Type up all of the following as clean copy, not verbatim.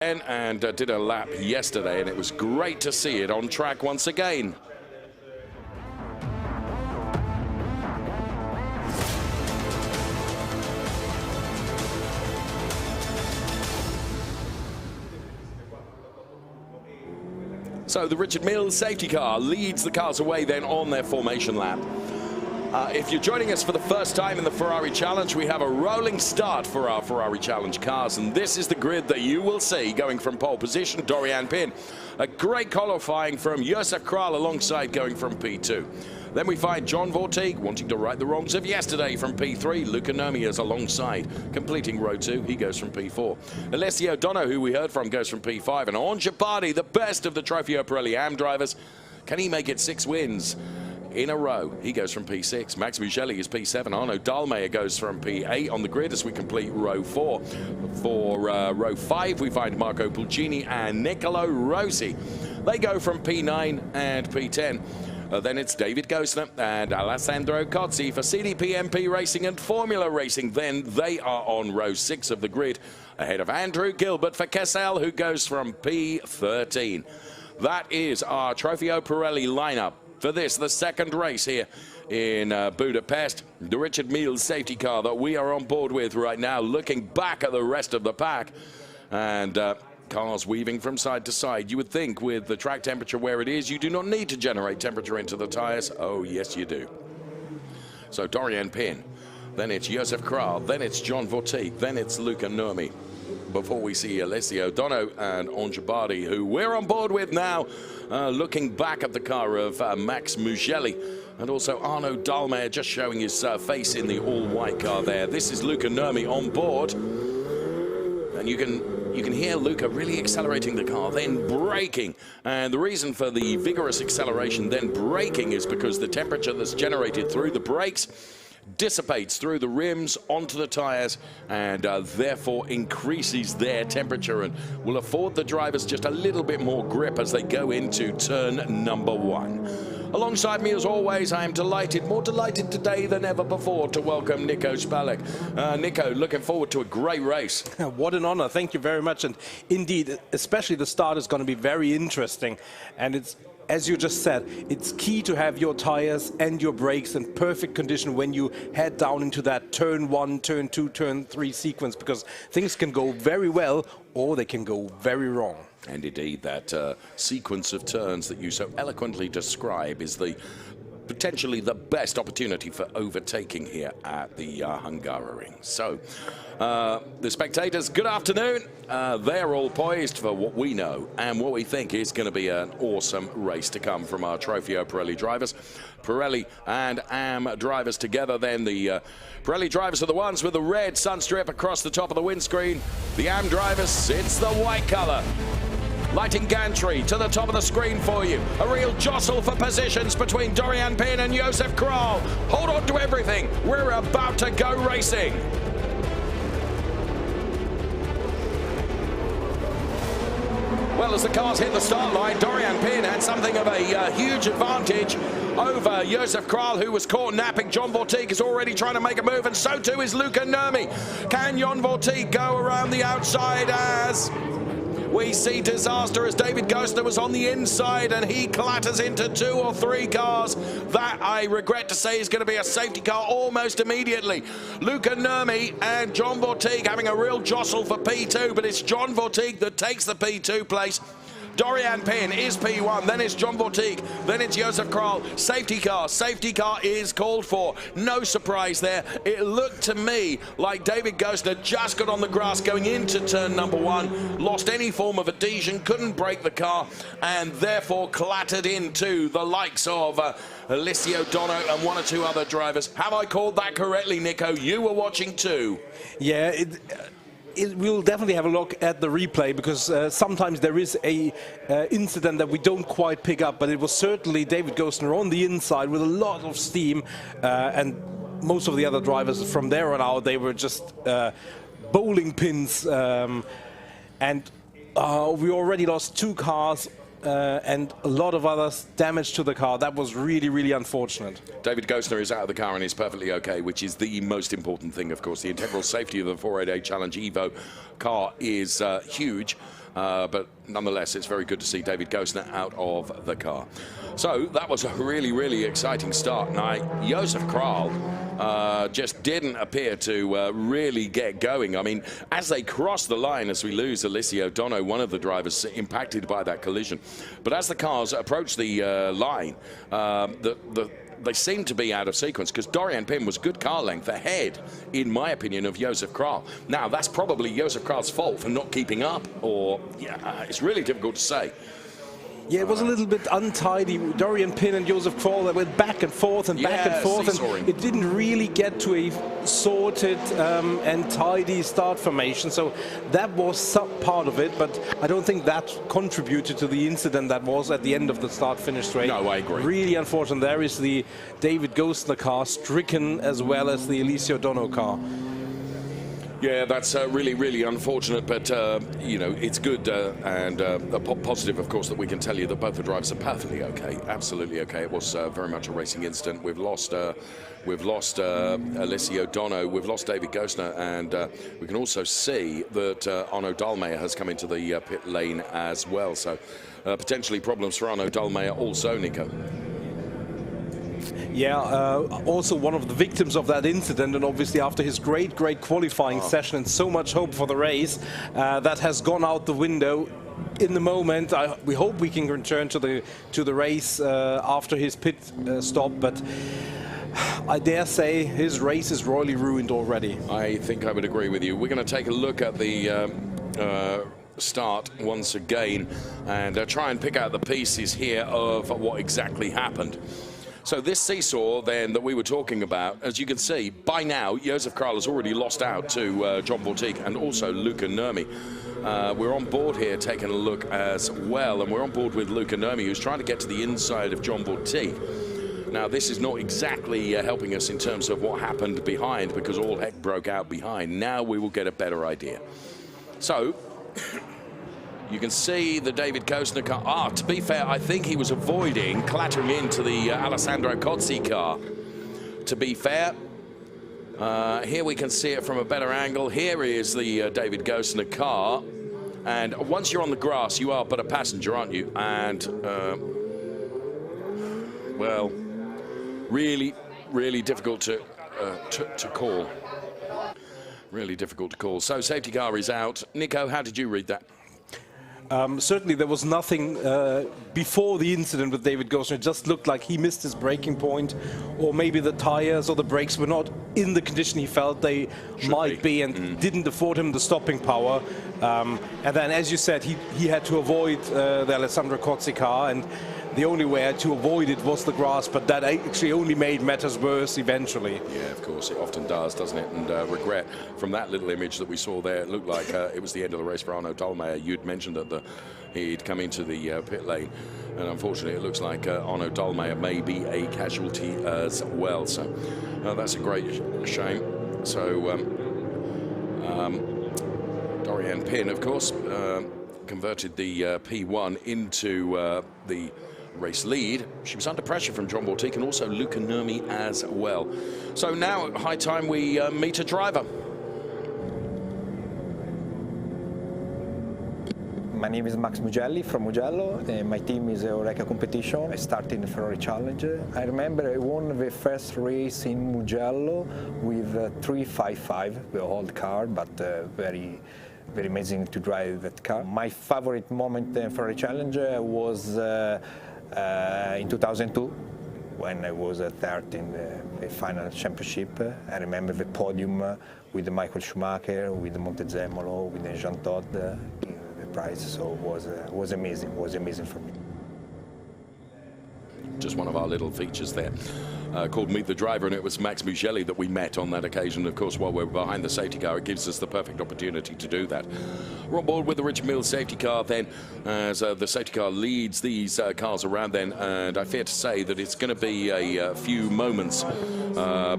And did a lap yesterday, and it was great to see it on track once again. So the Richard Mills safety car leads the cars away then on their formation lap. If you're joining us for the first time in the Ferrari Challenge, we have a rolling start for our Ferrari Challenge cars, and this is the grid that you will see going from pole position. Doriane Pin, a great qualifying from Josef Kral alongside going from P2. Then we find John Vortig wanting to right the wrongs of yesterday from P3. Luca Nermi is alongside, completing row 2. He goes from P4. Alessio Dono, who we heard from, goes from P5. And Ange Bardi, the best of the Trofeo Pirelli AM drivers, can he make it 6 wins in a row? He goes from P6. Max Mugelli is P7. Arno Dahlmeier goes from P8 on the grid as we complete row 4. For row 5, we find Marco Pulcini and Nicolo Rossi. They go from P9 and P10. Then it's David Gosner and Alessandro Cozzi for CDP MP Racing and Formula Racing. Then they are on row 6 of the grid, ahead of Andrew Gilbert for Kessel, who goes from P13. That is our Trofeo Pirelli lineup for this, the second race here in Budapest. The Richard Mills safety car that we are on board with right now, looking back at the rest of the pack. And cars weaving from side to side. You would think with the track temperature where it is, you do not need to generate temperature into the tires. Oh, yes, you do. So Doriane Pin, then it's Josef Kral, then it's John Vortig, then it's Luca Nermi. Before we see Alessio Dono and Ange Bardi, who we're on board with now, looking back at the car of Max Mugelli, and also Arno Dahlmeier just showing his face in the all-white car there. This is Luca Nermi on board, and you can hear Luca really accelerating the car, then braking. And the reason for the vigorous acceleration, then braking, is because the temperature that's generated through the brakes dissipates through the rims onto the tires, and therefore increases their temperature and will afford the drivers just a little bit more grip as they go into turn number 1. Alongside me, as always, I am delighted, more delighted today than ever before, to welcome Nico Spalek. Nico, looking forward to a great race. What an honor. Thank you very much. And indeed, especially the start is going to be very interesting. And it's, as you just said, it's key to have your tires and your brakes in perfect condition when you head down into that turn 1, turn 2, turn 3 sequence, because things can go very well or they can go very wrong. And indeed, that sequence of turns that you so eloquently describe is the potentially the best opportunity for overtaking here at the Hungaroring. So, the spectators, good afternoon. They're all poised for what we know and what we think is going to be an awesome race to come from our Trofeo Pirelli drivers. Pirelli and AM drivers together then. The Pirelli drivers are the ones with the red sunstrip across the top of the windscreen. The AM drivers, it's the white color. Lighting gantry to the top of the screen for you. A real jostle for positions between Doriane Pin and Josef Kral. Hold on to everything. We're about to go racing. Well, as the cars hit the start line, Doriane Pin had something of a huge advantage over Josef Kral, who was caught napping. John Vortig is already trying to make a move, and so too is Luca Nermi. Can John Vortig go around the outside as we see disaster as David Gosner was on the inside and he clatters into 2 or 3 cars. That, I regret to say, is going to be a safety car almost immediately. Luca Nermi and John Vortig having a real jostle for P2, but it's John Vortig that takes the P2 place. Doriane Pin is P1, then it's John Vortig, then it's Josef Kral. Safety car is called for. No surprise there. It looked to me like David Gosner just got on the grass going into turn number 1, lost any form of adhesion, couldn't brake the car, and therefore clattered into the likes of Alessio Dono and 1 or 2 other drivers. Have I called that correctly, Nico? You were watching too. Yeah, we'll definitely have a look at the replay, because sometimes there is a incident that we don't quite pick up, but it was certainly David Gosner on the inside with a lot of steam, and most of the other drivers from there on out, they were just bowling pins, and we already lost 2 cars and a lot of others damage to the car. That was really, really unfortunate. David Gosner is out of the car and is perfectly okay, which is the most important thing, of course. The integral safety of the 488 Challenge Evo car is huge. But nonetheless, it's very good to see David Gosner out of the car. So that was a really, really exciting start. Now, Josef Kral just didn't appear to really get going. I mean, as they cross the line, as we lose Alessio Dono, one of the drivers impacted by that collision. But as the cars approach the line, they seem to be out of sequence because Doriane Pin was good car length ahead, in my opinion, of Josef Kral. Now, that's probably Josef Kral's fault for not keeping up, or it's really difficult to say. Yeah, it was a little bit untidy. Doriane Pin and Josef Kral, they went back and forth and back and forth, and it didn't really get to a sorted and tidy start formation. So that was some part of it, but I don't think that contributed to the incident that was at the end of the start-finish straight. No, I agree. Really unfortunate. There is the David Gosner car stricken, as well as the Alessio Dono car. Yeah, that's really, really unfortunate, but, you know, it's good and positive, of course, that we can tell you that both the drivers are perfectly okay, absolutely okay. It was very much a racing incident. We've lost Alessio Dono, we've lost David Gosner, and we can also see that Arno Dahlmeier has come into the pit lane as well. So potentially problems for Arno Dahlmeier also, Nico. Yeah, also one of the victims of that incident, and obviously after his great qualifying session and so much hope for the race, that has gone out the window. In the moment, we hope we can return to the race after his pit stop, but I dare say his race is royally ruined already. I think I would agree with you. We're going to take a look at the start once again and try and pick out the pieces here of what exactly happened. So this seesaw then that we were talking about, as you can see, by now, Josef Kral has already lost out to John Bortique and also Luca Nurmi. We're on board here taking a look as well, and we're on board with Luca Nurmi, who's trying to get to the inside of John Bortique. Now, this is not exactly helping us in terms of what happened behind, because all heck broke out behind. Now we will get a better idea. So you can see the David Gosner car. To be fair, I think he was avoiding clattering into the Alessandro Cozzi car. To be fair, here we can see it from a better angle. Here is the David Gosner car. And once you're on the grass, you are but a passenger, aren't you? And, well, really, really difficult to call. Really difficult to call. So safety car is out. Nico, how did you read that? Certainly there was nothing before the incident with David Gosner. It just looked like he missed his braking point, or maybe the tires or the brakes were not in the condition he felt they might be, and didn't afford him the stopping power. And then, as you said, he had to avoid the Alessandro Cozzi car, and the only way to avoid it was the grass, but that actually only made matters worse eventually. Yeah, of course, it often does, doesn't it? And regret, from that little image that we saw there, it looked like it was the end of the race for Arno Dahlmeier. You'd mentioned that he'd come into the pit lane, and unfortunately it looks like Arno Dahlmeier may be a casualty as well. So that's a great shame. So Doriane Pin, of course, converted the P1 into the race lead. She was under pressure from John Bortique and also Luca Nurmi as well. So now, high time we meet a driver. My name is Max Mugelli from Mugello. My team is Eureka Competition. I started in the Ferrari Challenge. I remember I won the first race in Mugello with 355, the old car, but very amazing to drive that car. My favorite moment in Ferrari Challenge was in 2002, when I was third in the final championship. I remember the podium with Michael Schumacher, with Montezemolo, with Jean Todt, the prize. So it was amazing for me. Just one of our little features there called Meet the Driver, and it was Max Mugelli that we met on that occasion. Of course, while we're behind the safety car, it gives us the perfect opportunity to do that. We're on board with the Richard Mille safety car then, as the safety car leads these cars around then, and I fear to say that it's going to be a few moments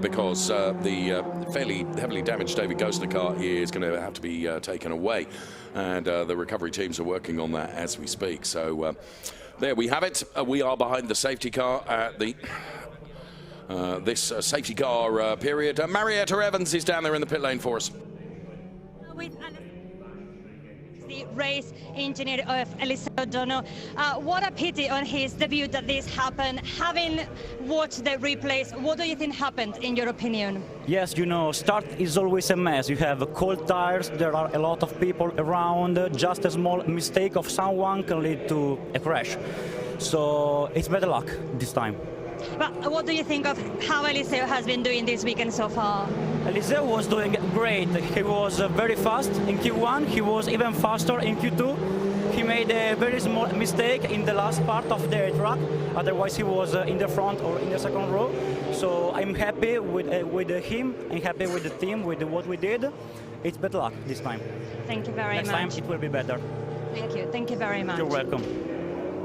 because the fairly heavily damaged David Gosner car is going to have to be taken away, and the recovery teams are working on that as we speak. So there we have it. We are behind the safety car at the this safety car period. Marietta Evans is down there in the pit lane for us. the race engineer of Eliseo Dono. What a pity on his debut that this happened. Having watched the replays, what do you think happened, in your opinion? Yes, you know, start is always a mess. You have cold tires, there are a lot of people around. Just a small mistake of someone can lead to a crash. So it's better luck this time. But what do you think of how Eliseo has been doing this weekend so far? Eliseo was doing great. He was very fast in Q1. He was even faster in Q2. He made a very small mistake in the last part of the track. Otherwise, he was in the front or in the second row. So I'm happy with him. I'm happy with the team, with what we did. It's better luck this time. Thank you very much. Next time it will be better. Thank you. Thank you very much. You're welcome.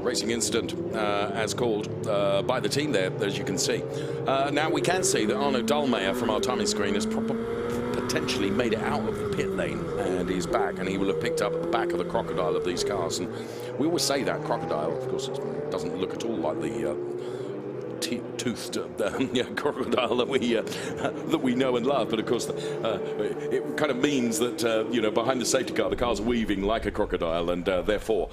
Racing incident as called by the team there, as you can see. Now we can see that Arno Dahlmeier from our timing screen has potentially made it out of the pit lane and he's back, and he will have picked up the back of the crocodile of these cars. And we always say that crocodile, of course, it doesn't look at all like the toothed crocodile that we know and love, but of course it kind of means that you know, behind the safety car the car's weaving like a crocodile, and therefore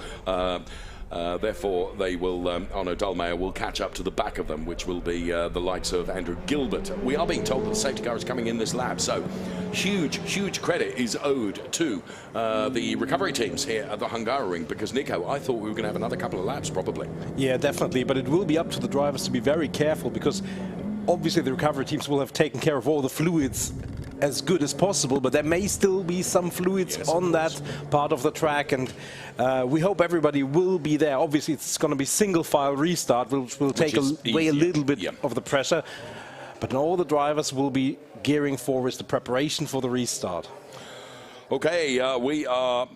they will, Arno Dahlmeier will catch up to the back of them, which will be the likes of Andrew Gilbert. We are being told that the safety car is coming in this lap, so huge credit is owed to the recovery teams here at the Hungaroring, because, Nico, I thought we were going to have another couple of laps probably. Yeah, definitely, but it will be up to the drivers to be very careful, because obviously the recovery teams will have taken care of all the fluids as good as possible, but there may still be some fluids on that part of the track, and we hope everybody will be there. Obviously, it's going to be single file restart, which will take away a little bit of the pressure, but all the drivers will be gearing for is the preparation for the restart. Okay, we are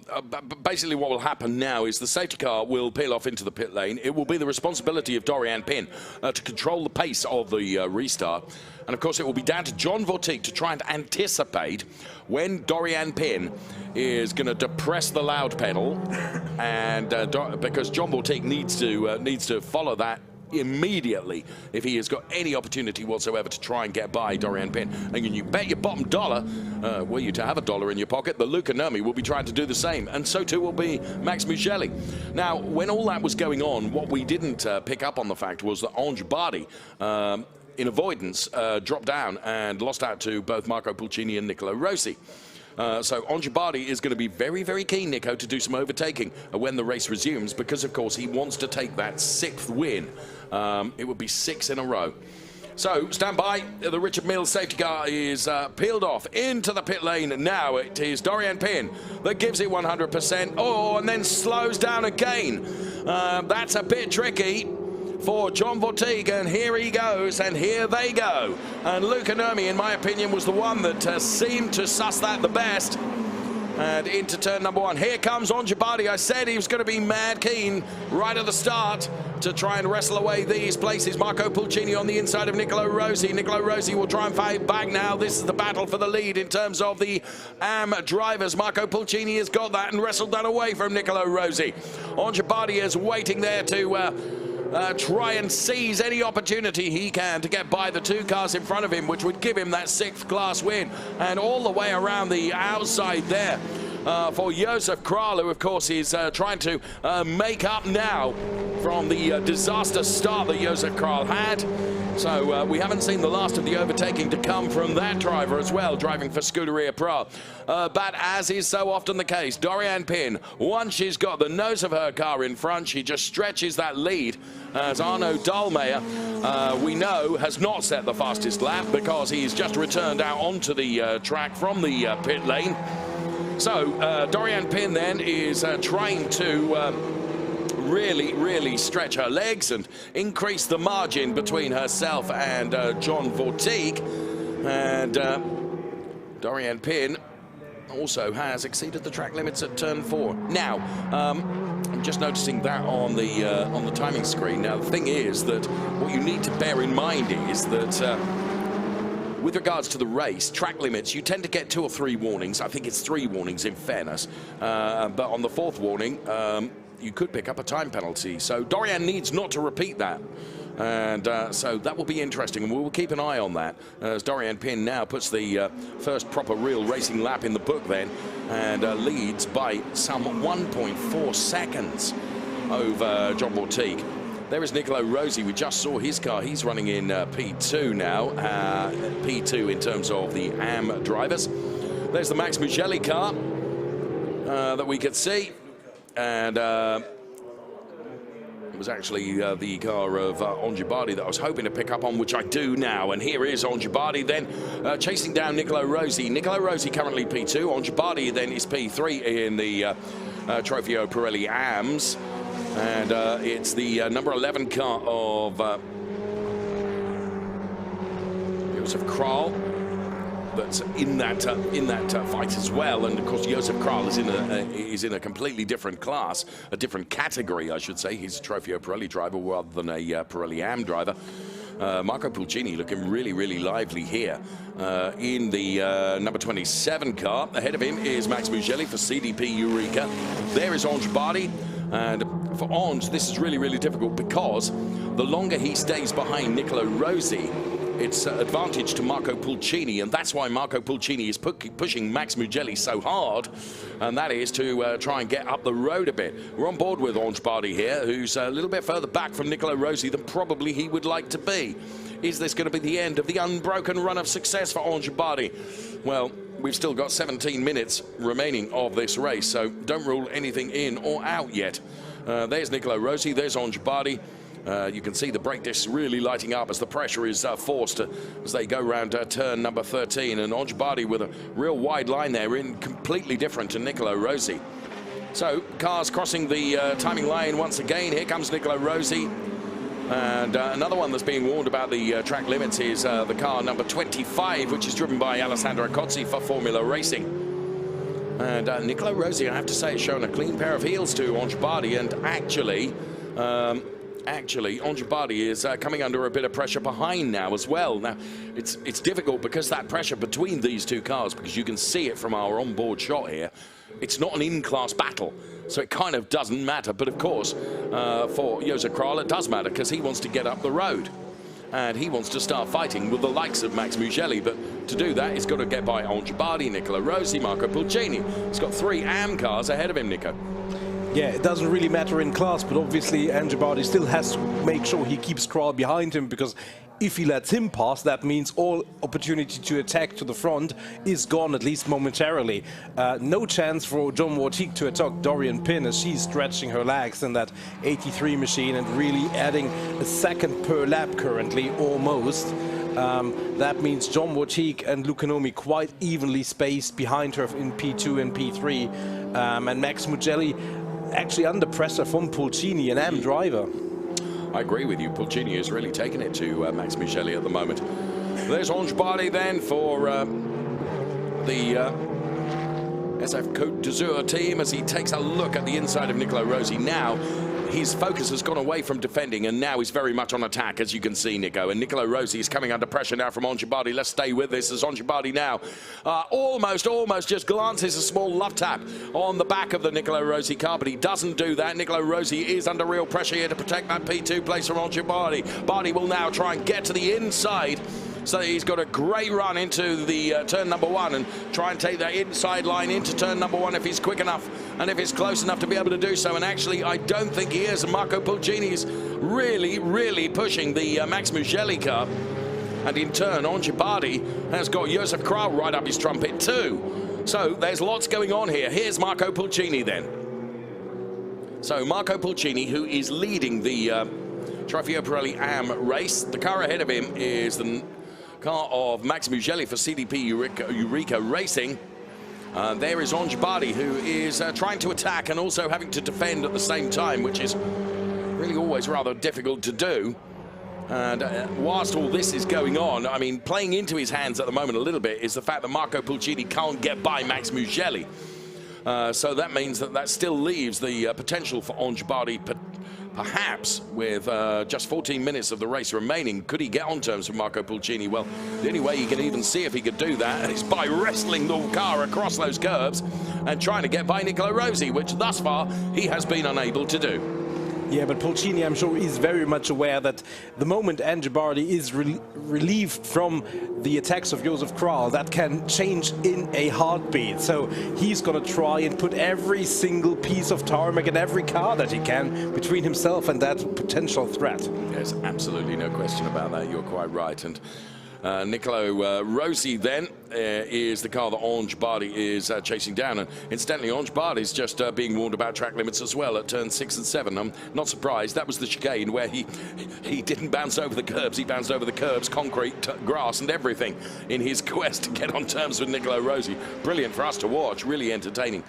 basically what will happen now is the safety car will peel off into the pit lane. It will be the responsibility of Doriane Pin to control the pace of the restart. And of course, it will be down to John Vortique to try and anticipate when Doriane Pin is going to depress the loud pedal, and because John Vortique needs to follow that immediately if he has got any opportunity whatsoever to try and get by Doriane Pin. And you bet your bottom dollar, were you to have a dollar in your pocket, that Luca Nurmi will be trying to do the same, and so too will be Max Mugelli. Now, when all that was going on, what we didn't pick up on the fact was that Ange Bardi, in avoidance, dropped down and lost out to both Marco Pulcini and Nicolo Rossi. So Ange Bardi is going to be very keen, Nico, to do some overtaking when the race resumes, because, of course, he wants to take that 6th win. It would be 6 in a row. So stand by. The Richard Mills safety car is peeled off into the pit lane. Now it is Doriane Pin that gives it 100%. Oh, and then slows down again. That's a bit tricky for John Vortique, and here he goes, and here they go. And Luca Nurmi, in my opinion, was the one that seemed to suss that the best. And into turn number 1. Here comes Ange Bardi. I said he was going to be mad keen right at the start to try and wrestle away these places. Marco Pulcini on the inside of Nicolo Rossi. Nicolo Rossi will try and fight back now. This is the battle for the lead in terms of the AM drivers. Marco Pulcini has got that and wrestled that away from Nicolo Rossi. Ange Bardi is waiting there to try and seize any opportunity he can to get by the 2 cars in front of him, which would give him that 6th class win. And all the way around the outside there for Josef Kral, who of course is trying to make up now from the disaster start that Josef Kral had. So we haven't seen the last of the overtaking to come from that driver as well, driving for Scuderia Pro. But as is so often the case, Doriane Pin, once she's got the nose of her car in front, she just stretches that lead, as Arno Dahlmeier, we know, has not set the fastest lap because he's just returned out onto the track from the pit lane. So Doriane Pin then is trying to really stretch her legs and increase the margin between herself and John Vortique. And Doriane Pin also has exceeded the track limits at turn 4. Now, I'm just noticing that on the timing screen. Now, the thing is that what you need to bear in mind is that with regards to the race, track limits, you tend to get 2 or 3 warnings. I think it's 3 warnings in fairness. But on the 4th warning, you could pick up a time penalty. So Doriane needs not to repeat that. And so that will be interesting, and we'll keep an eye on that as Doriane Pin now puts the first proper real racing lap in the book then, and leads by some 1.4 seconds over John Mortigue. There is Nicolo Rossi. We just saw his car. He's running in P2 now. P2 in terms of the AM drivers. There's the Max Mugelli car that we could see. And it was actually the car of Ongibardi that I was hoping to pick up on, which I do now. And here is Ongibardi then chasing down Nicolo Rossi. Nicolo Rossi currently P2. Ongibardi then is P3 in the Trofeo Pirelli AMs. And it's the number 11 car of Josef Kral that's in that fight as well. And of course, Josef Kral is in a completely different class, a different category, I should say. He's a Trofeo Pirelli driver rather than a Pirelli AM driver. Marco Pulcini looking really, really lively here in the number 27 car. Ahead of him is Max Mugelli for CDP Eureka. There is Ongibardi. And for Onge, this is really, really difficult because the longer he stays behind Nicolo Rossi, it's advantage to Marco Pulcini, and that's why Marco Pulcini is pushing Max Mugelli so hard, and that is to try and get up the road a bit. We're on board with Ongibardi here, who's a little bit further back from Nicolo Rossi than probably he would like to be. Is this going to be the end of the unbroken run of success for Ongibardi? Well, we've still got 17 minutes remaining of this race, so don't rule anything in or out yet. There's Nicolo Rossi, there's Ongibardi. You can see the brake discs really lighting up as the pressure is forced as they go around turn number 13. And Ongibardi with a real wide line there, in completely different to Nicolo Rossi. So cars crossing the timing line once again. Here comes Nicolo Rossi. And another one that's being warned about the track limits is the car number 25, which is driven by Alessandro Cozzi for Formula Racing. And Nicolo Rossi, I have to say, has shown a clean pair of heels to Ongibardi, and actually, Ongibardi is coming under a bit of pressure behind now as well. Now, it's difficult because that pressure between these two cars, because you can see it from our onboard shot here, it's not an in-class battle, so it kind of doesn't matter. But of course, for Josef Kral, it does matter because he wants to get up the road. And he wants to start fighting with the likes of Max Mugelli. But to do that, he's got to get by Ongibardi, Nicolo Rossi, Marco Pulcini. He's got 3 AM cars ahead of him, Nico. Yeah, it doesn't really matter in class, but obviously Ongibardi still has to make sure he keeps Kral behind him, because if he lets him pass, that means all opportunity to attack to the front is gone, at least momentarily. No chance for John Mortigue to attack Doriane Pin as she's stretching her legs in that 83 machine and really adding a second per lap currently, almost. That means John Mortigue and Lucanomi quite evenly spaced behind her in P2 and P3. And Max Mugelli actually under pressure from Pulcini, an AM driver. I agree with you. Pulcini is really taking it to Max Mugelli at the moment. There's Ongibardi then for the SF Côte d'Azur team as he takes a look at the inside of Nicolo Rossi. Now, his focus has gone away from defending, and now he's very much on attack, as you can see, Nico. And Nicolo Rossi is coming under pressure now from Ongibardi. Let's stay with this as Ongibardi now almost just glances a small love tap on the back of the Nicolo Rossi car, but he doesn't do that. Nicolo Rossi is under real pressure here to protect that P2 place from Ongibardi. Bardi will now try and get to the inside, so he's got a great run into the turn number 1 and try and take that inside line into turn number 1 if he's quick enough and if he's close enough to be able to do so. And actually, I don't think he is. Marco Pulcini is really pushing the Max Mugelli car. And in turn, Ongibardi has got Josef Kral right up his trumpet too. So there's lots going on here. Here's Marco Pulcini then. So Marco Pulcini, who is leading the Trofeo Pirelli AM race. The car ahead of him is the car of Max Mugelli for CDP Eureka Racing. There is Ongibardi, who is trying to attack and also having to defend at the same time, which is really always rather difficult to do. And whilst all this is going on, I mean, playing into his hands at the moment a little bit is the fact that Marco Pulcini can't get by Max Mugelli. So that means that still leaves the potential for Ongibardi, perhaps with just 14 minutes of the race remaining. Could he get on terms with Marco Pulcini? Well, the only way you can even see if he could do that is by wrestling the car across those curbs and trying to get by Nicolo Rossi, which thus far he has been unable to do. Yeah, but Pulcini, I'm sure, is very much aware that the moment Andrew Barty is relieved from the attacks of Josef Kral, that can change in a heartbeat. So he's going to try and put every single piece of tarmac and every car that he can between himself and that potential threat. There's absolutely no question about that. You're quite right. And Nicolo Rossi then is the car that Ange Barty is chasing down. And incidentally, Ange Barty is just being warned about track limits as well at turns 6 and 7. I'm not surprised. That was the chicane where he didn't bounce over the curbs. He bounced over the curbs, concrete, grass and everything in his quest to get on terms with Nicolo Rossi. Brilliant for us to watch, really entertaining.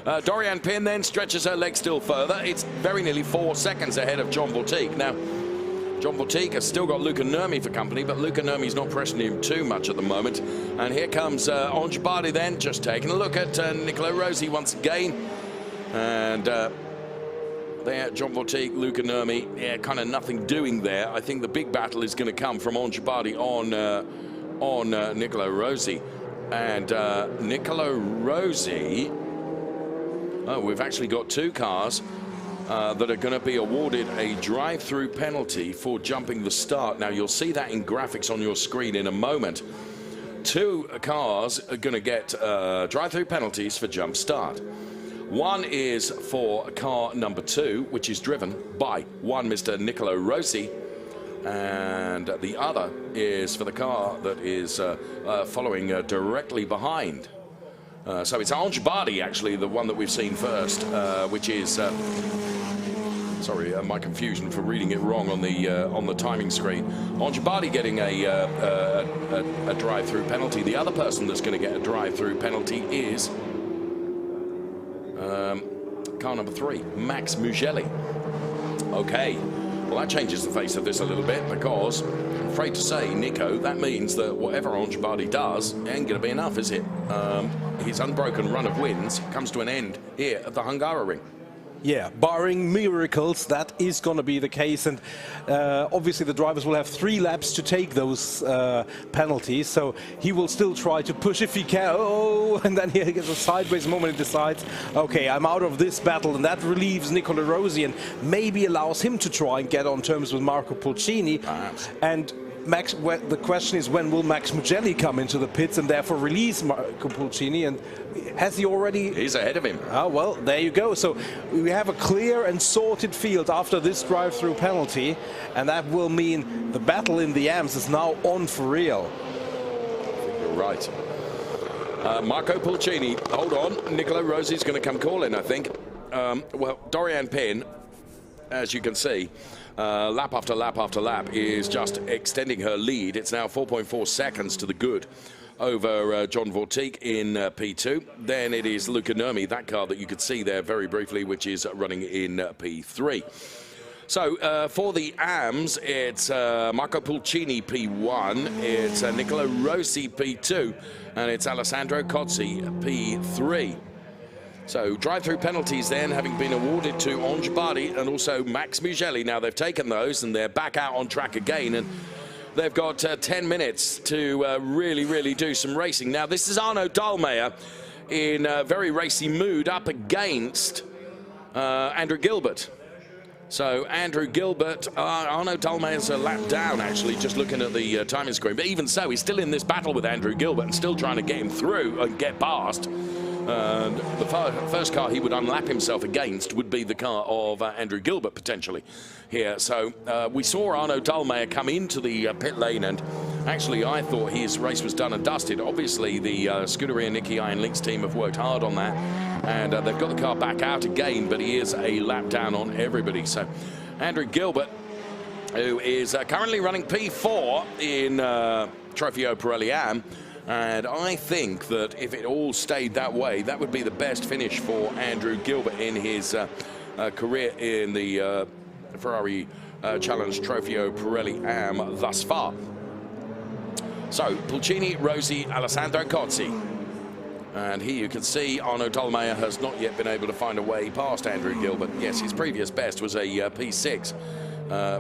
Doriane Pin then stretches her leg still further. It's very nearly 4 seconds ahead of John Vortique. Now, John Vortique has still got Luca Nurmi for company, but Luca Nurmi's not pressing him too much at the moment. And here comes Ange Barty then, just taking a look at Nicolo Rossi once again. And there, John Vortique, Luca Nurmi, yeah, kind of nothing doing there. I think the big battle is going to come from Ange Barty on Nicolo Rossi. And Nicolo Rossi, oh, we've actually got 2 cars that are going to be awarded a drive-through penalty for jumping the start. Now, you'll see that in graphics on your screen in a moment. 2 cars are going to get drive-through penalties for jump start. One is for car number 2, which is driven by one Mr. Nicolo Rossi, and the other is for the car that is following directly behind. So it's Ange Barty, actually, the one that we've seen first, which is... sorry, my confusion for reading it wrong on the timing screen. Ange Barty getting a drive-through penalty. The other person that's going to get a drive-through penalty is car number 3, Max Mugelli. Okay, well that changes the face of this a little bit, because I'm afraid to say, Nico, that means that whatever Ange Barty does ain't going to be enough, is it? His unbroken run of wins comes to an end here at the Hungaroring. Yeah, barring miracles, that is going to be the case. And obviously the drivers will have 3 laps to take those penalties. So he will still try to push if he can. Oh, and then he gets a sideways moment and decides, okay, I'm out of this battle. And that relieves Nicolo Rossi and maybe allows him to try and get on terms with Marco Pulcini. Perhaps. And Max, the question is, when will Max Mugelli come into the pits and therefore release Marco Pulcini? And has he already? He's ahead of him. Oh, well, there you go. So we have a clear and sorted field after this drive-through penalty, and that will mean the battle in the AMS is now on for real. I think you're right. Marco Pulcini, hold on. Nicolo Rossi's going to come calling, I think. Well, Doriane Pin, as you can see, lap after lap after lap is just extending her lead. It's now 4.4 seconds to the good over John Vortique in P2. Then it is Luca Nurmi, that car that you could see there very briefly, which is running in P3. So for the AMS, it's Marco Pulcini P1, it's Nicolo Rossi P2, and it's Alessandro Cozzi P3. So drive-through penalties then having been awarded to Ange Barty and also Max Mugelli. Now they've taken those and they're back out on track again, and they've got 10 minutes to really do some racing. Now this is Arno Dahlmeier in a very racy mood up against Andrew Gilbert. So Andrew Gilbert, Arno Dahlmeier's a lap down actually, just looking at the timing screen. But even so, he's still in this battle with Andrew Gilbert and still trying to get him through and get past. The first car he would unlap himself against would be the car of Andrew Gilbert potentially here. So we saw Arno Dahlmeier come into the pit lane, and actually I thought his race was done and dusted. Obviously the Scuderia Nicky Iron Links team have worked hard on that, and they've got the car back out again, but he is a lap down on everybody. So Andrew Gilbert, who is currently running P4 in Trofeo Pirelli Am, and I think that if it all stayed that way, that would be the best finish for Andrew Gilbert in his career in the Ferrari Challenge Trofeo Pirelli Am thus far. So, Pulcini, Rossi, Alessandro Cozzi. And here you can see Arno Dahlmeier has not yet been able to find a way past Andrew Gilbert. Yes, his previous best was a P6,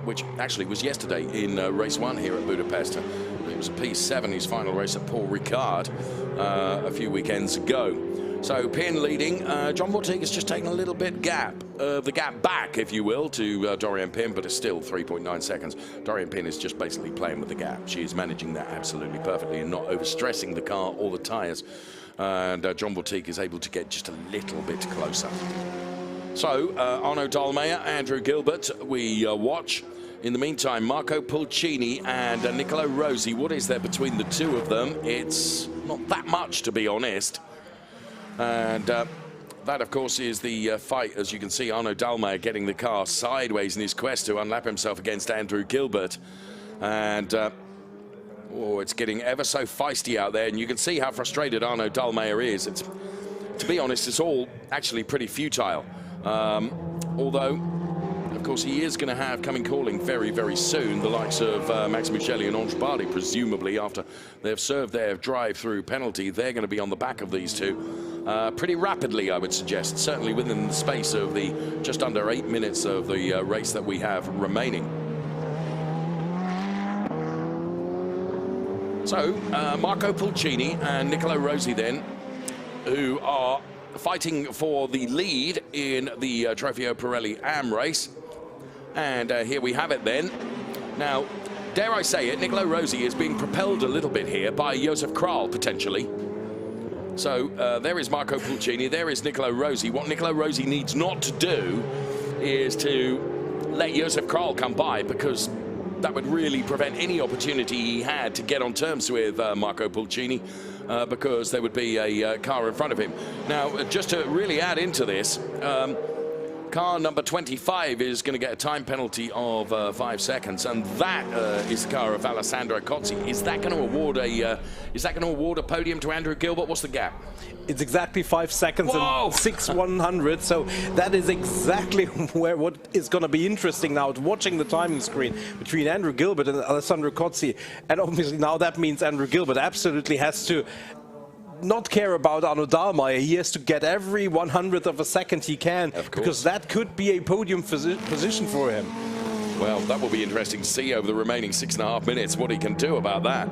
which actually was yesterday in race 1 here at Budapest. It was a P7, his final race at Paul Ricard a few weekends ago. So Pin leading. John Mortig is just taking a little bit the gap back, if you will, to Doriane Pin, but it's still 3.9 seconds. Doriane Pin is just basically playing with the gap. She is managing that absolutely perfectly and not overstressing the car or the tyres. And John Mortig is able to get just a little bit closer. So Arnaud Dahlmeier, Andrew Gilbert, we watch. In the meantime, Marco Pulcini and Nicolo Rossi. What is there between the two of them? It's not that much, to be honest. And that, of course, is the fight. As you can see, Arnaud Dahlmeier getting the car sideways in his quest to unlap himself against Andrew Gilbert. And it's getting ever so feisty out there. And you can see how frustrated Arnaud Dahlmeier is. To be honest, it's all actually pretty futile. Although, of course, he is going to have coming calling very, very soon, the likes of Max Mugelli and Ange Bardi, presumably after they've served their drive-through penalty. They're going to be on the back of these two pretty rapidly, I would suggest, certainly within the space of the just under 8 minutes of the race that we have remaining. So, Marco Pulcini and Nicolo Rossi then, who are fighting for the lead in the Trofeo Pirelli AM race. And here we have it then. Now, dare I say it, Nicolo Rossi is being propelled a little bit here by Josef Kral, potentially. So there is Marco Pulcini, there is Nicolo Rossi. What Nicolo Rossi needs not to do is to let Josef Kral come by, because that would really prevent any opportunity he had to get on terms with Marco Pulcini, because there would be a car in front of him. Now, just to really add into this, car number 25 is going to get a time penalty of 5 seconds, and that is the car of Alessandro Cozzi. Is that going to award a podium to Andrew Gilbert? What's the gap? It's exactly 5 seconds. Whoa! And 6/100. So that is exactly what is going to be interesting now, watching the timing screen between Andrew Gilbert and Alessandro Cozzi. And obviously now that means Andrew Gilbert absolutely has to not care about Arnaud Dahlmeier. He has to get every 100th of a second he can, because that could be a podium position for him. Well, that will be interesting to see over the remaining 6.5 minutes what he can do about that.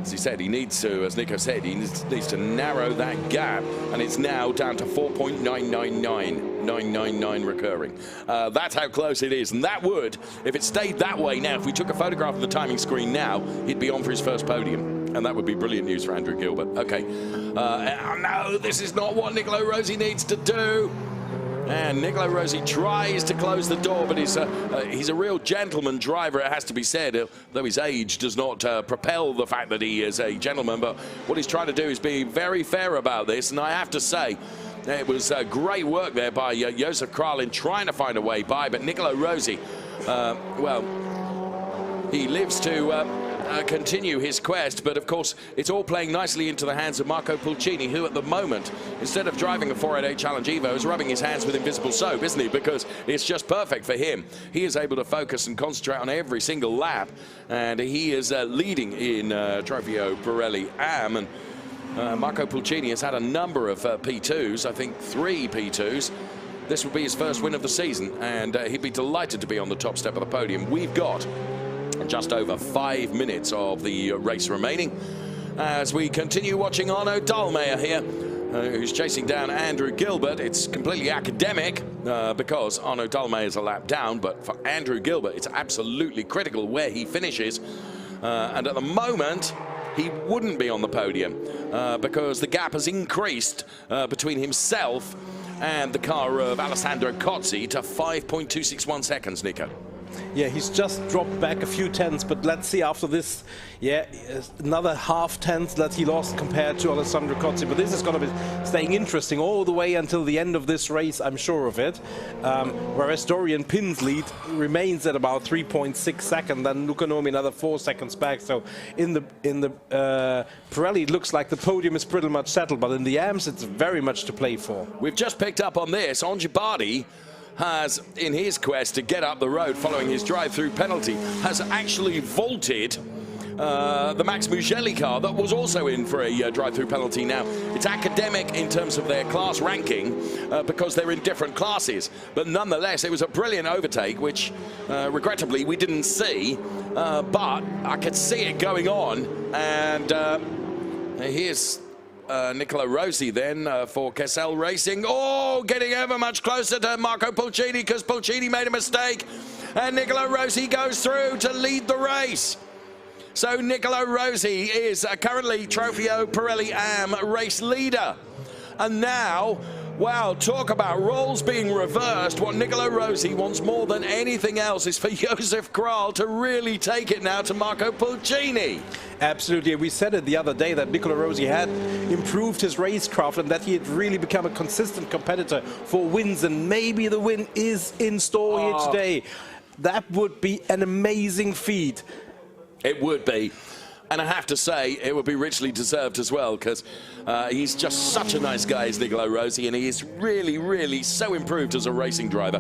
As he said, he needs to, as Nico said, he needs to narrow that gap, and it's now down to 4.999 recurring. That's how close it is, and that would, if it stayed that way now, if we took a photograph of the timing screen now, he'd be on for his first podium. And that would be brilliant news for Andrew Gilbert. Okay. No, this is not what Nicolo Rossi needs to do. And Nicolo Rossi tries to close the door, but he's a real gentleman driver, it has to be said, though his age does not propel the fact that he is a gentleman. But what he's trying to do is be very fair about this. And I have to say, it was great work there by Josef Kral in trying to find a way by. But Nicolo Rossi, well, he lives to continue his quest, but of course it's all playing nicely into the hands of Marco Pulcini, who at the moment, instead of driving a 488 Challenge Evo, is rubbing his hands with invisible soap, isn't he? Because it's just perfect for him. He is able to focus and concentrate on every single lap, and he is leading in Trofeo Pirelli AM. And Marco Pulcini has had a number of P2s, I think 3 P2s. This will be his first win of the season, and he'd be delighted to be on the top step of the podium. We've got just over 5 minutes of the race remaining as we continue watching Arnaud Dahlmeier here, who's chasing down Andrew Gilbert. It's completely academic because Arnaud Dahlmeier is a lap down, but for Andrew Gilbert it's absolutely critical where he finishes, and at the moment he wouldn't be on the podium because the gap has increased between himself and the car of Alessandro Cozzi to 5.261 seconds, Nico. Yeah, he's just dropped back a few tenths, but let's see after this, yeah, another half tenth that he lost compared to Alessandro Cozzi. But this is going to be staying interesting all the way until the end of this race, I'm sure of it. Whereas Doriane Pin's lead remains at about 3.6 seconds, then Luca Nomi another 4 seconds back. So in the Pirelli, it looks like the podium is pretty much settled, but in the AMS, it's very much to play for. We've just picked up on this. Ange Bardi has, in his quest to get up the road following his drive-through penalty, has actually vaulted the Max Mugelli car that was also in for a drive-through penalty. Now, it's academic in terms of their class ranking because they're in different classes, but nonetheless, it was a brilliant overtake, which regrettably we didn't see, but I could see it going on, and here's Nicola Rossi then for Kessel Racing. Oh, getting ever much closer to Marco Pulcini because Pulcini made a mistake. And Nicola Rossi goes through to lead the race. So Nicola Rossi is currently Trofeo Pirelli Am race leader. And now, wow, talk about roles being reversed. What Nicola Rossi wants more than anything else is for Josef Kral to really take it now to Marco Pulcini. Absolutely. We said it the other day that Nicola Rossi had improved his racecraft and that he had really become a consistent competitor for wins, and maybe the win is in store here today. That would be an amazing feat. It would be. And I have to say, it would be richly deserved as well, because he's just such a nice guy, is Nicola Rossi, and he is really, really so improved as a racing driver.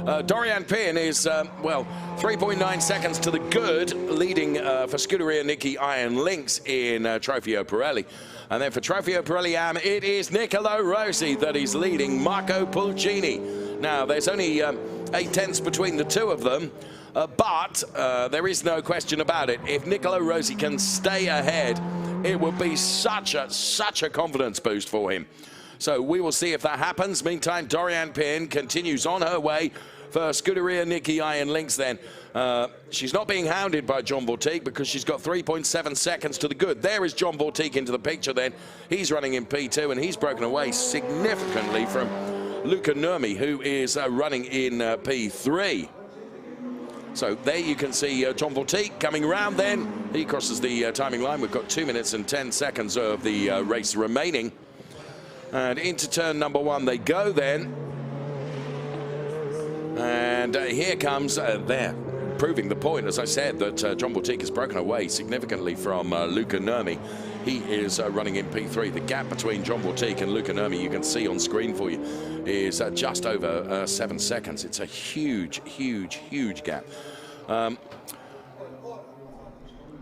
Doriane Pin is, well, 3.9 seconds to the good, leading for Scuderia Nicky Iron Lynx in Trofeo Pirelli. And then for Trofeo Pirelli Am, it is Nicola Rossi that is leading Marco Pulcini. Now, there's only 8 tenths between the two of them. But there is no question about it. If Nicola Rossi can stay ahead, it would be such a confidence boost for him. So we will see if that happens. Meantime, Doriane Pin continues on her way for Scuderia Nicky Iron Lynx then. She's not being hounded by John Vortique because she's got 3.7 seconds to the good. There is John Vortique into the picture then. He's running in P2 and he's broken away significantly from Luca Nurmi, who is running in P3. So there you can see John Vortique coming around then. He crosses the timing line. We've got 2 minutes and 10 seconds of the race remaining. And into turn number 1 they go then. And here comes there, proving the point, as I said, that John Vortique has broken away significantly from Luca Nurmi. He is running in P3. The gap between John Vortique and Luca Nurmi, you can see on screen for you, is just over 7 seconds. It's a huge, huge, huge gap.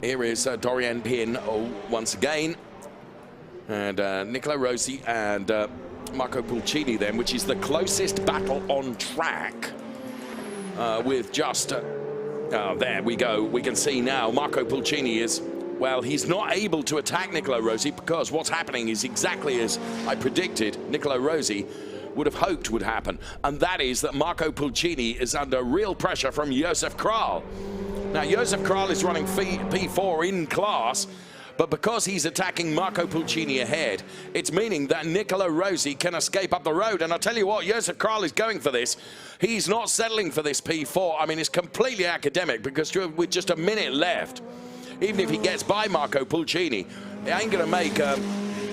Here is Doriane Pin once again. And Nicola Rossi and Marco Pulcini then, which is the closest battle on track. With just, there we go. We can see now Marco Pulcini is, well, he's not able to attack Nicola Rossi because what's happening is exactly as I predicted Nicola Rossi would have hoped would happen. And that is that Marco Pulcini is under real pressure from Josef Kral. Now, Josef Kral is running P4 in class, but because he's attacking Marco Pulcini ahead, it's meaning that Nicola Rossi can escape up the road. And I'll tell you what, Josef Kral is going for this. He's not settling for this P4. I mean, it's completely academic because with just a minute left, even if he gets by Marco Pulcini, it ain't going to make,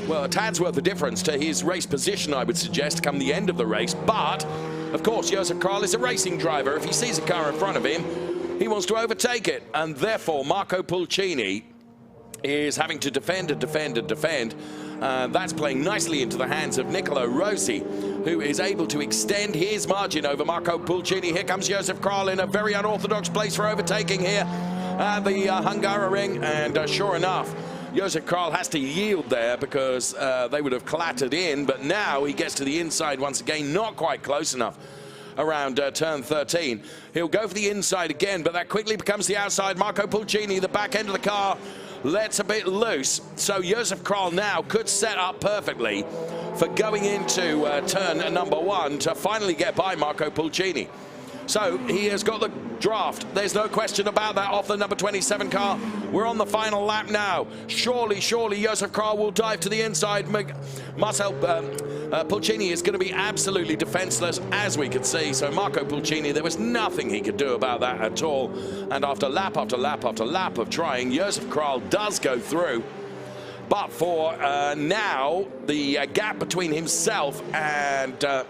well, a tad's worth of difference to his race position, I would suggest, come the end of the race. But, of course, Josef Kral is a racing driver. If he sees a car in front of him, he wants to overtake it. And therefore, Marco Pulcini is having to defend and defend and defend. That's playing nicely into the hands of Nicola Rossi, who is able to extend his margin over Marco Pulcini. Here comes Josef Kral in a very unorthodox place for overtaking here at the Hungaroring, and sure enough, Josef Kral has to yield there because they would have clattered in, but now he gets to the inside once again, not quite close enough. Around turn 13. He'll go for the inside again, but that quickly becomes the outside. Marco Pulcini, the back end of the car, lets a bit loose. So Josef Kral now could set up perfectly for going into turn number 1 to finally get by Marco Pulcini. So he has got the draft. There's no question about that off the number 27 car. We're on the final lap now. Surely Josef Kral will dive to the inside. Marcel Pulcini is going to be absolutely defenseless, as we could see. So Marco Pulcini, there was nothing he could do about that at all. And after lap after lap after lap of trying, Josef Kral does go through. But for now, the gap between himself and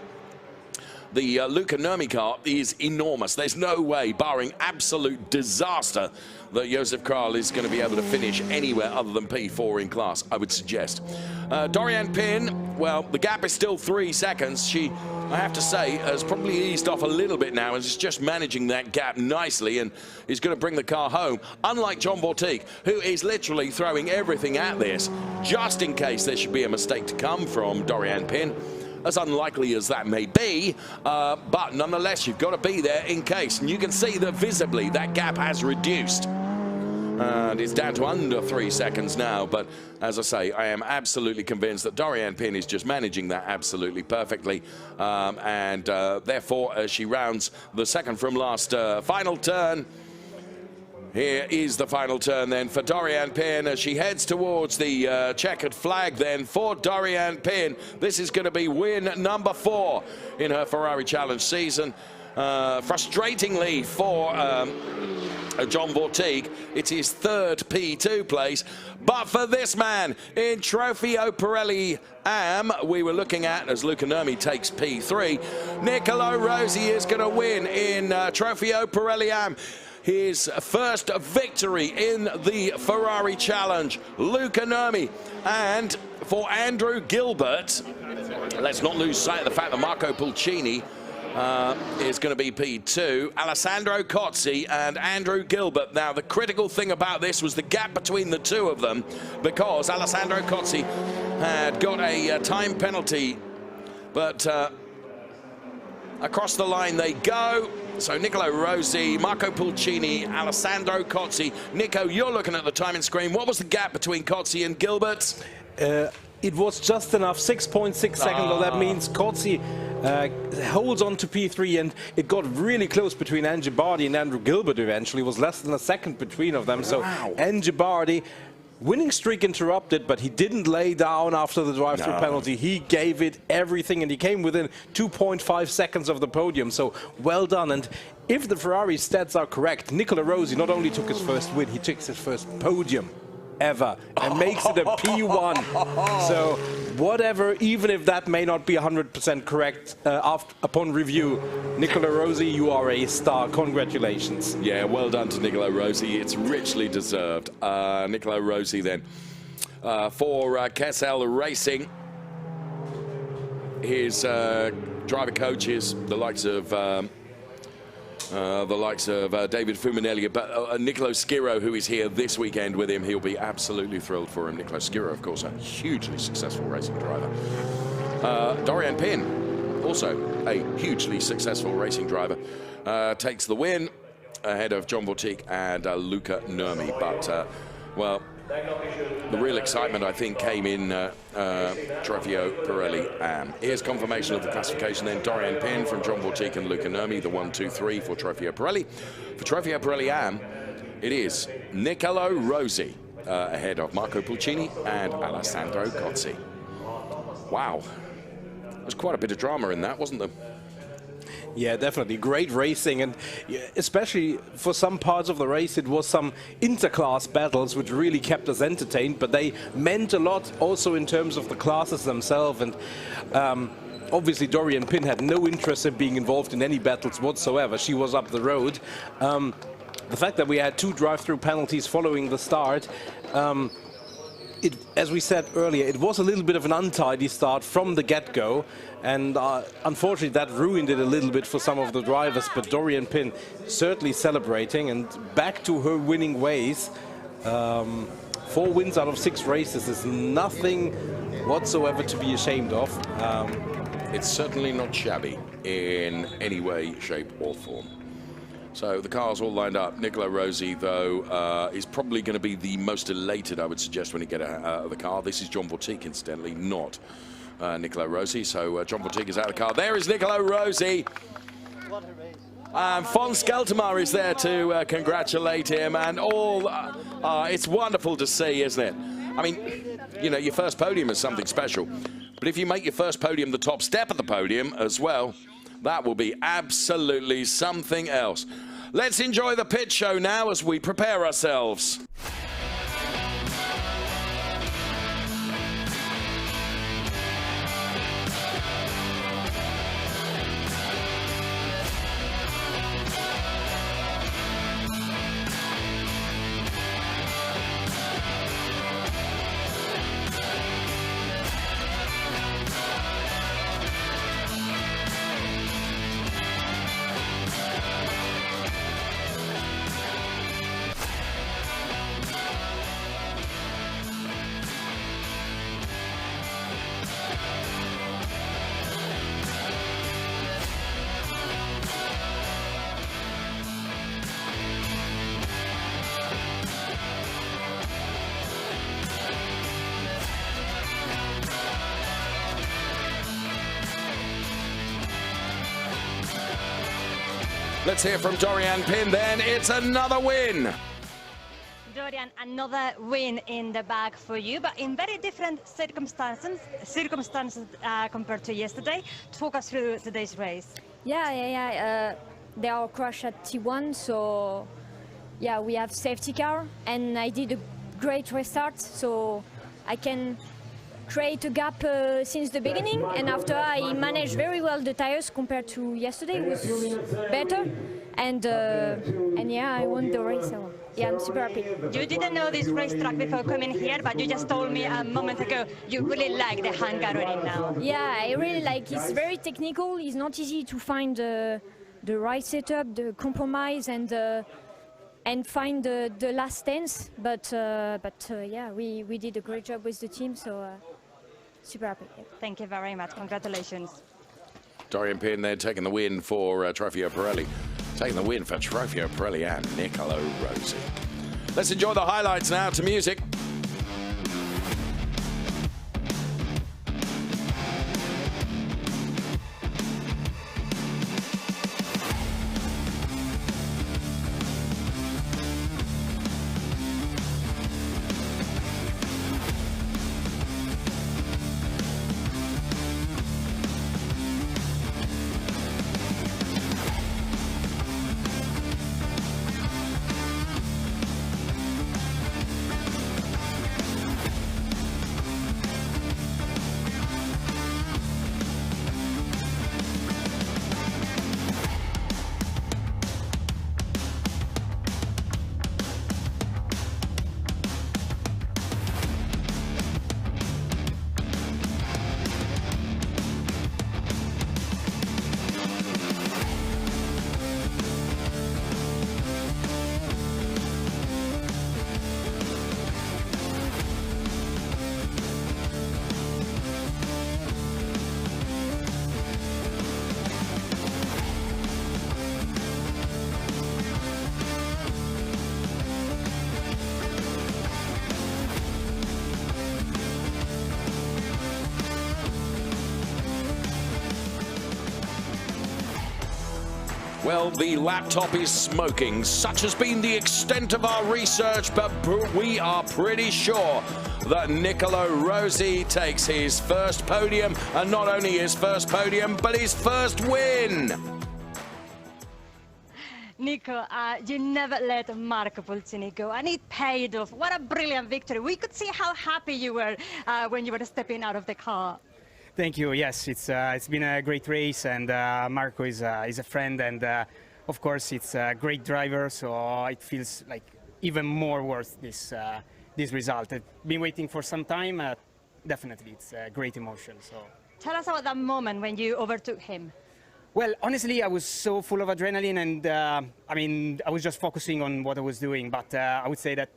the Luca Nurmi car is enormous. There's no way, barring absolute disaster, that Josef Kral is going to be able to finish anywhere other than P4 in class, I would suggest. Doriane Pin, well, the gap is still 3 seconds. She, I have to say, has probably eased off a little bit now and is just managing that gap nicely and is going to bring the car home. Unlike John Vortique, who is literally throwing everything at this, just in case there should be a mistake to come from Doriane Pin. As unlikely as that may be, but nonetheless, you've got to be there in case. And you can see that visibly that gap has reduced. And it's down to under 3 seconds now. But as I say, I am absolutely convinced that Doriane Pin is just managing that absolutely perfectly. Therefore, as she rounds the second from last final turn, here is the final turn then for Doriane Pin as she heads towards the checkered flag then for Doriane Pin. This is going to be win number 4 in her Ferrari Challenge season. Frustratingly for John Vortig, it's his third P2 place. But for this man in Trofeo Pirelli Am, we were looking at, as Luca Nurmi takes P3, Nicolo Rossi is going to win in Trofeo Pirelli Am. His first victory in the Ferrari Challenge. Luca Nurmi. And for Andrew Gilbert, let's not lose sight of the fact that Marco Pulcini is going to be P2. Alessandro Cozzi and Andrew Gilbert. Now, the critical thing about this was the gap between the two of them, because Alessandro Cozzi had got a time penalty, but across the line they go. So Nicolo Rossi, Marco Pulcini, Alessandro Cozzi. Nico, you're looking at the timing screen. What was the gap between Cozzi and Gilbert? It was just enough, 6.6 seconds. So that means Cozzi holds on to P3, and it got really close between Angibardi and Andrew Gilbert eventually. It was less than a second between of them. Wow. So Angibardi, winning streak interrupted, but he didn't lay down after the drive-through penalty. He gave it everything, and he came within 2.5 seconds of the podium. So well done. And if the Ferrari stats are correct, Nicolo Rossi not only took his first win, he took his first podium ever and makes it a P1. So whatever, even if that may not be 100% correct upon review, Nicolo Rossi, you are a star. Congratulations. Yeah, well done to Nicolo Rossi. It's richly deserved. Nicolo Rossi then for Kessel Racing. His driver coaches, the likes of David Fuminelli, but Nicolo Schiro, who is here this weekend with him, he'll be absolutely thrilled for him. Nicolo Schiro, of course, a hugely successful racing driver. Doriane Pin, also a hugely successful racing driver, takes the win ahead of John Vortig and Luca Nurmi. But, well, the real excitement, I think, came in Trofeo Pirelli Am. Here's confirmation of the classification then. Doriane Pin from John Vortig and Luca Nurmi, the 1, 2, 3 for Trofeo Pirelli. For Trofeo Pirelli Am, it is Nicolo Rossi ahead of Marco Pulcini and Alessandro Cozzi. Wow. There's quite a bit of drama in that, wasn't there? Yeah, definitely. Great racing, and especially for some parts of the race, it was some interclass battles which really kept us entertained, but they meant a lot also in terms of the classes themselves. And obviously Doriane Pin had no interest in being involved in any battles whatsoever. She was up the road. The fact that we had 2 drive-through penalties following the start, as we said earlier, it was a little bit of an untidy start from the get-go, and unfortunately that ruined it a little bit for some of the drivers. But Doriane Pin certainly celebrating and back to her winning ways. 4 wins out of 6 races is nothing whatsoever to be ashamed of. It's certainly not shabby in any way, shape or form. So the cars all lined up. Nicolo Rossi, though, is probably going to be the most elated, I would suggest, when he gets out of the car. This is John Vortig, incidentally, not Nicolo Rossi. So John Vortig is out of the car. There is Nicolo Rossi. And Fons Skeltermar is there to congratulate him. And all, it's wonderful to see, isn't it? I mean, you know, your first podium is something special. But if you make your first podium the top step of the podium as well, that will be absolutely something else. Let's enjoy the pit show now as we prepare ourselves. Let's hear from Doriane Pin then. It's another win. Doriane, another win in the bag for you, but in very different circumstances compared to yesterday. Talk us through today's race. Yeah. They are crashed at T1, so yeah, we have safety car, and I did a great restart, so I can create a gap since the beginning, and after I managed very well the tires compared to yesterday. It was better, and yeah, I won the race. So yeah, I'm super happy. You didn't know this racetrack before coming here, but you just told me a moment ago you really like the Hungaroring now. Yeah, I really like it. It's very technical. It's not easy to find the right setup, the compromise, and find the last stance. But yeah, we did a great job with the team, so super happy. Thank you very much. Congratulations. Doriane Pin there taking the win for Trofeo Pirelli. Taking the win for Trofeo Pirelli and Nicolo Rossi. Let's enjoy the highlights now to music. Well, the laptop is smoking. Such has been the extent of our research, but we are pretty sure that Nicolo Rossi takes his first podium, and not only his first podium, but his first win. Nico, you never let Marco Pulcini go, and it paid off. What a brilliant victory. We could see how happy you were when you were stepping out of the car. Thank you. Yes, it's been a great race, and Marco is a friend, and of course it's a great driver, so it feels like even more worth this result. I've been waiting for some time. Definitely, it's a great emotion. So tell us about that moment when you overtook him. Well, honestly, I was so full of adrenaline, and I mean, I was just focusing on what I was doing. But I would say that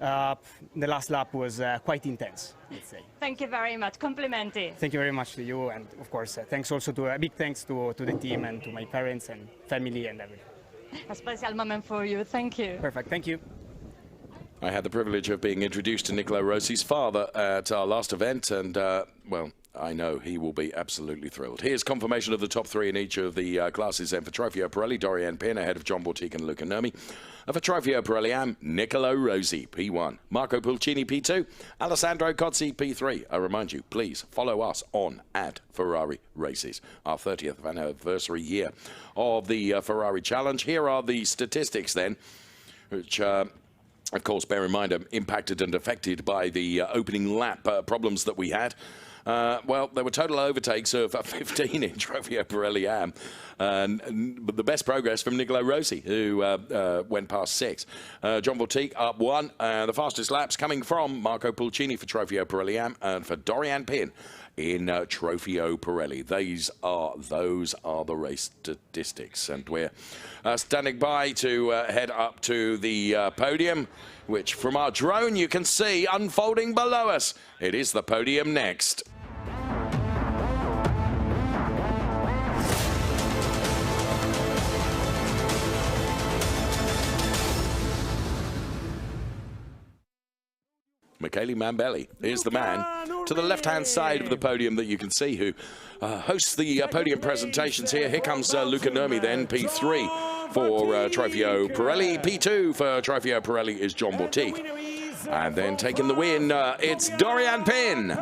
the last lap was quite intense, let's say. Thank you very much. Complimenti. Thank you very much to you, and of course, thanks also to a big thanks to the team and to my parents and family and everything. A special moment for you. Thank you. Perfect. Thank you. I had the privilege of being introduced to Nicolo Rossi's father at our last event, and well, I know he will be absolutely thrilled. Here's confirmation of the top three in each of the classes. And for Trofeo Pirelli, Doriane Pin ahead of John Bortique and Luca Nurmi. And for Trofeo Pirelli Am, Nicolo Rossi, P1. Marco Pulcini, P2. Alessandro Cozzi, P3. I remind you, please follow us on @Ferrari Races, our 30th anniversary year of the Ferrari Challenge. Here are the statistics then, which of course, bear in mind, impacted and affected by the opening lap problems that we had. Well, there were total overtakes of 15 in Trofeo Pirelli Am, but the best progress from Nicolo Rossi, who went past 6. John Bortique up 1. The fastest laps coming from Marco Pulcini for Trofeo Pirelli Am and for Doriane Pin in Trofeo Pirelli. Those are the race statistics, and we're standing by to head up to the podium, which from our drone you can see unfolding below us. It is the podium next. Michele Mambelli is the man to the left-hand side of the podium that you can see, who hosts the podium presentations here. Here comes Luca Nurmi then, P3. for Trofeo Pirelli. P2 for Trofeo Pirelli is John Bortique. And then taking the win, it's Doriane Pin.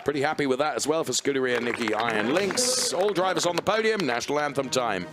Pretty happy with that as well for Scuderia Nicky Iron Lynx. All drivers on the podium, national anthem time.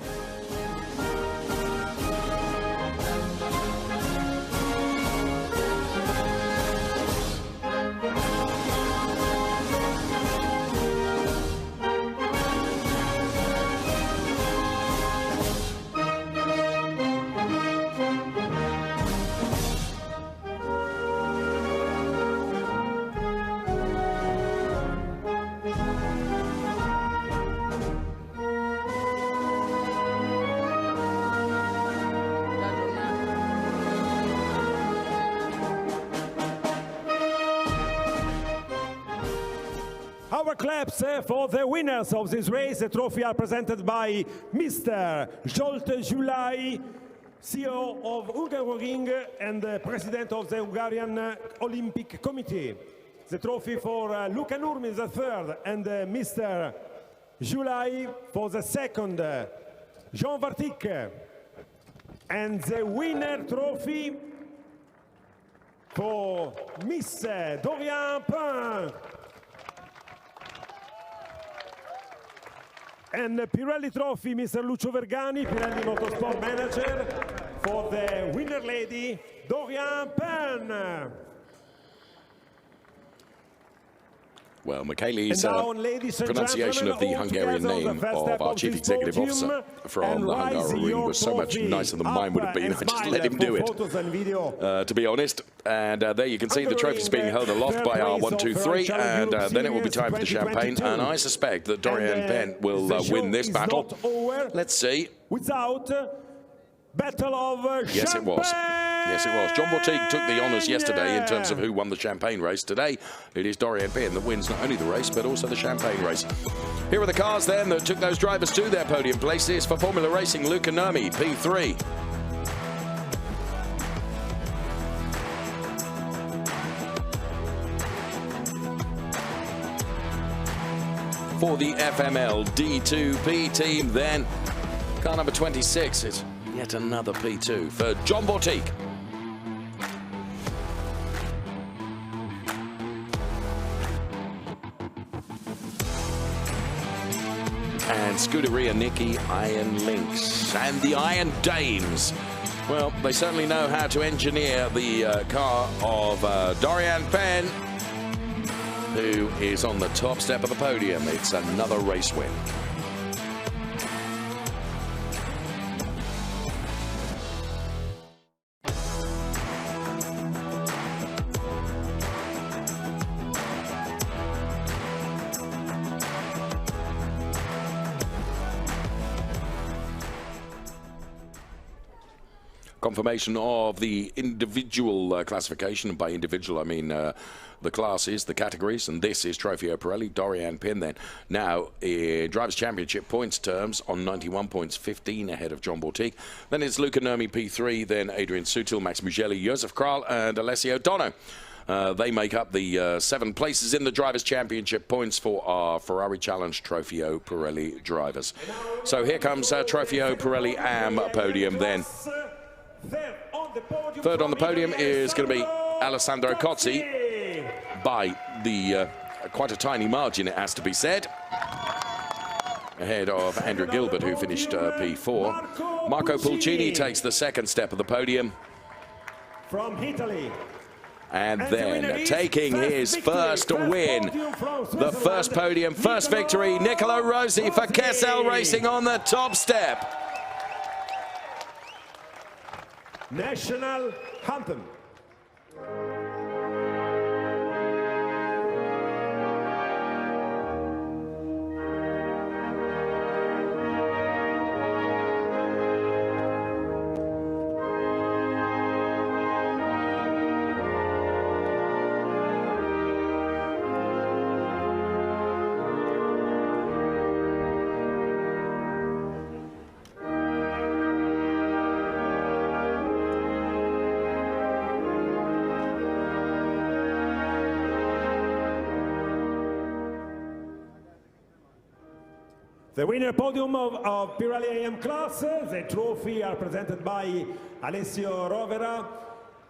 Our claps for the winners of this race. The trophy are presented by Mr. Zsolt Gyulai, CEO of Hungaroring and President of the Hungarian Olympic Committee. The trophy for Luca Nurmi, the third, and Mr. Gyulai for the second, Jean Vartic. And the winner trophy for Miss Doriane Pin. And the Pirelli Trophy, Mr. Lucio Vergani, Pirelli Motorsport Manager, for the winner lady, Doriane Pin. Well, Michele's pronunciation of the Hungarian name of our Chief Executive Officer from the Hungaroring was so much nicer than mine would have been. I just let him do it, to be honest. And there you can see the trophies being held aloft by our 1, 2, 3. And then it will be time for the champagne. And I suspect that Doriane Pin will win this battle. Let's see. Without battle of Yes, it was. Yes, it was. John Bortique took the honours yesterday in terms of who won the champagne race. Today, it is Doriane Pin that wins not only the race, but also the champagne race. Here are the cars then that took those drivers to their podium places. For Formula Racing, Luca Nurmi, P3. For the FML D2P team then, car number 26 is yet another P2 for John Bortique. And Scuderia Nicky Iron Lynx. And the Iron Dames. Well, they certainly know how to engineer the car of Doriane Pin, who is on the top step of the podium. It's another race win. Confirmation of the individual classification, and by individual I mean the classes, the categories, and this is Trofeo Pirelli, Doriane Pin then. Now, in Drivers' Championship points terms, on 91 points, 15 ahead of John Bortique. Then it's Luca Nurmi P3, then Adrian Sutil, Max Mugelli, Josef Kral, and Alessio Dono. They make up the 7 places in the Drivers' Championship points for our Ferrari Challenge Trofeo Pirelli drivers. So here comes Trofeo Pirelli AM podium then. Third on the podium is going to be Alessandro Cozzi by the quite a tiny margin, it has to be said, ahead of Andrew Gilbert, who finished P4. Marco Pulcini takes the second step of the podium. From Italy. And then taking his first win, the first podium, first victory, Nicolo Rossi for Kessel Racing on the top step. National anthem. The winner podium of Pirelli AM class, the trophy are presented by Alessio Rovera,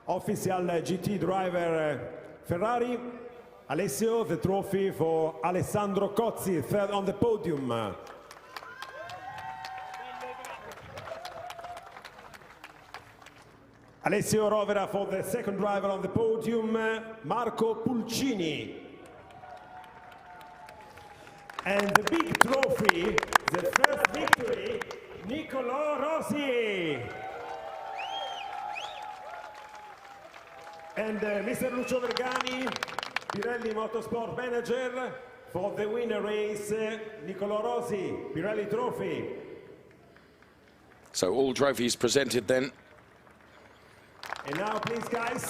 official GT driver Ferrari. Alessio, the trophy for Alessandro Cozzi, third on the podium. Alessio Rovera for the second driver on the podium, Marco Pulcini. And the big trophy, the first victory, Nicolò Rossi. And Mr. Lucio Vergani, Pirelli Motorsport Manager, for the winner race, Nicolò Rossi, Pirelli Trophy. So all trophies presented then. And now, please, guys,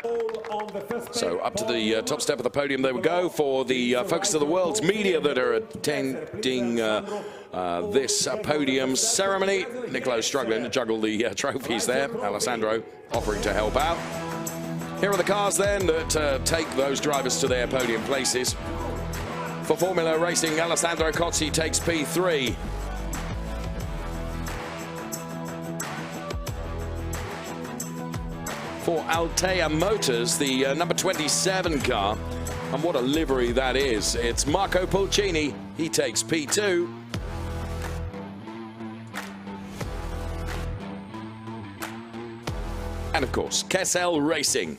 all on the first. So up to the top step of the podium they would go for the focus of the world's media that are attending this podium ceremony. Nicolo's struggling to juggle the trophies there. Alessandro offering to help out. Here are the cars then that take those drivers to their podium places. For Formula Racing, Alessandro Cozzi takes P3. For Altea Motors, the number 27 car, and what a livery that is. It's Marco Pulcini, he takes P2. And of course, Kessel Racing.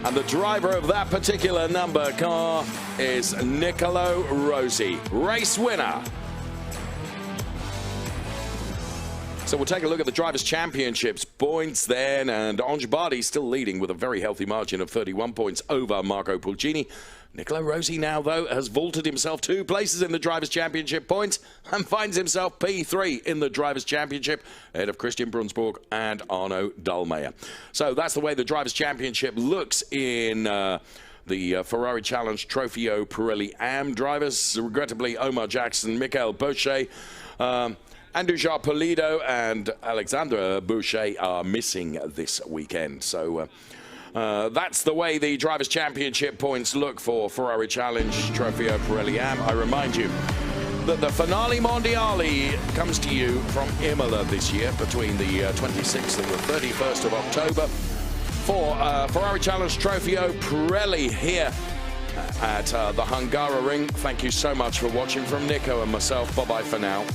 And the driver of that particular number car is Nicolò Rossi, race winner. So we'll take a look at the Drivers' Championships points then, and Ange Bardi still leading with a very healthy margin of 31 points over Marco Pulcini. Nicolò Rossi now, though, has vaulted himself 2 places in the Drivers' Championship points and finds himself P3 in the Drivers' Championship ahead of Christian Brunsborg and Arno Dahlmeier. So that's the way the Drivers' Championship looks in the Ferrari Challenge Trofeo Pirelli AM drivers. Regrettably, Omar Jackson, Michael Bochet, Andouja Pulido and Alexandre Boucher are missing this weekend. So that's the way the Drivers' Championship points look for Ferrari Challenge Trofeo Pirelli AM. I remind you that the Finale Mondiale comes to you from Imola this year between the 26th and the 31st of October for Ferrari Challenge Trofeo Pirelli here at the Hungaroring. Thank you so much for watching from Nico and myself. Bye-bye for now.